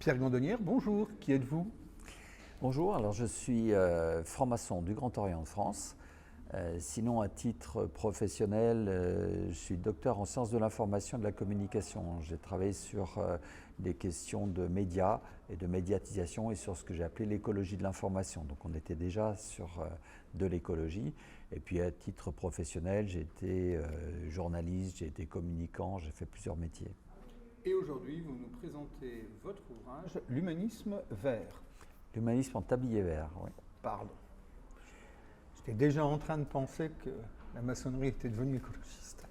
Pierre Gandonnière, bonjour, qui êtes-vous? Bonjour, alors je suis franc-maçon du Grand Orient de France. Sinon, à titre professionnel, je suis docteur en sciences de l'information et de la communication. J'ai travaillé sur des questions de médias et de médiatisation et sur ce que j'ai appelé l'écologie de l'information. Donc on était déjà sur de l'écologie. Et puis à titre professionnel, j'ai été journaliste, j'ai été communicant, j'ai fait plusieurs métiers. Et aujourd'hui, vous nous présentez votre ouvrage « L'humanisme vert ». L'humanisme en tablier vert, oui. Pardon. J'étais déjà en train de penser que la maçonnerie était devenue écologiste.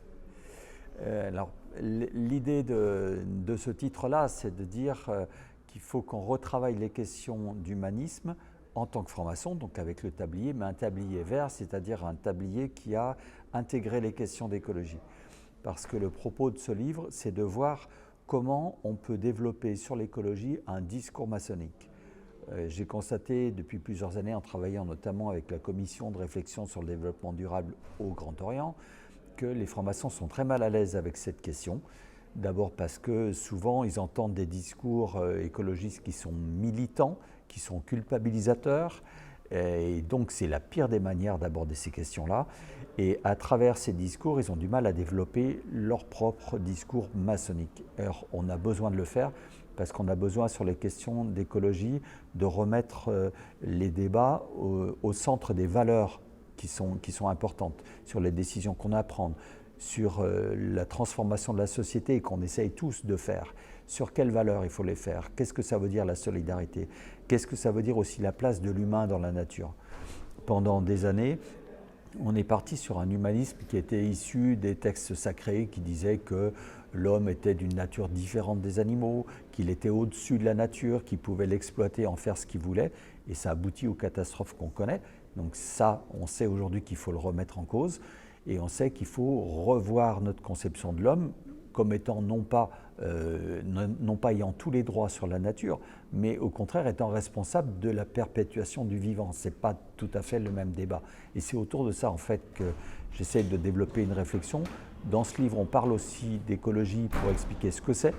Alors, l'idée de ce titre-là, c'est de dire qu'il faut qu'on retravaille les questions d'humanisme en tant que franc-maçon, donc avec le tablier, mais un tablier vert, c'est-à-dire un tablier qui a intégré les questions d'écologie. Parce que le propos de ce livre, c'est de voir comment on peut développer sur l'écologie un discours maçonnique. J'ai constaté depuis plusieurs années, en travaillant notamment avec la commission de réflexion sur le développement durable au Grand Orient, que les francs-maçons sont très mal à l'aise avec cette question. D'abord parce que souvent ils entendent des discours écologistes qui sont militants, qui sont culpabilisateurs, et donc c'est la pire des manières d'aborder ces questions-là. Et à travers ces discours, ils ont du mal à développer leur propre discours maçonnique. Alors on a besoin de le faire parce qu'on a besoin sur les questions d'écologie de remettre les débats au centre des valeurs qui sont importantes, sur les décisions qu'on a à prendre, sur la transformation de la société qu'on essaye tous de faire, sur quelles valeurs il faut les faire, qu'est-ce que ça veut dire la solidarité, qu'est-ce que ça veut dire aussi la place de l'humain dans la nature. Pendant des années, on est parti sur un humanisme qui était issu des textes sacrés qui disaient que l'homme était d'une nature différente des animaux, qu'il était au-dessus de la nature, qu'il pouvait l'exploiter, en faire ce qu'il voulait, et ça aboutit aux catastrophes qu'on connaît. Donc ça, on sait aujourd'hui qu'il faut le remettre en cause, et on sait qu'il faut revoir notre conception de l'homme comme étant non pas ayant tous les droits sur la nature, mais au contraire étant responsable de la perpétuation du vivant. Ce n'est pas tout à fait le même débat. Et c'est autour de ça en fait que j'essaie de développer une réflexion. Dans ce livre, on parle aussi d'écologie pour expliquer ce que c'est,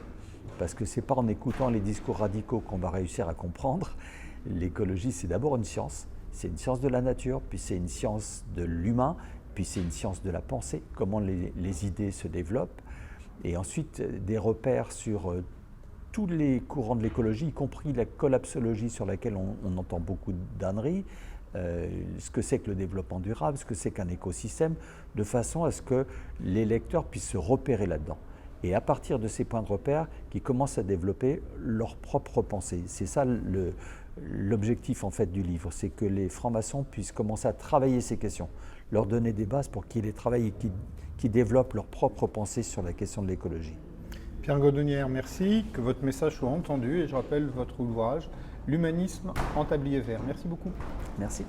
parce que ce n'est pas en écoutant les discours radicaux qu'on va réussir à comprendre. L'écologie, c'est d'abord une science. C'est une science de la nature, puis c'est une science de l'humain, puis c'est une science de la pensée, comment les idées se développent. Et ensuite, des repères sur tous les courants de l'écologie, y compris la collapsologie sur laquelle on entend beaucoup d'âneries, ce que c'est que le développement durable, ce que c'est qu'un écosystème, de façon à ce que les lecteurs puissent se repérer là-dedans. Et à partir de ces points de repère, qu'ils commencent à développer leur propre pensée. C'est ça l'objectif en fait du livre, c'est que les francs-maçons puissent commencer à travailler ces questions, leur donner des bases pour qu'ils les travaillent et qu'ils développent leur propre pensée sur la question de l'écologie. Pierre Gandonnière, merci, que votre message soit entendu, et je rappelle votre ouvrage « L'humanisme en tablier vert ». Merci beaucoup. Merci.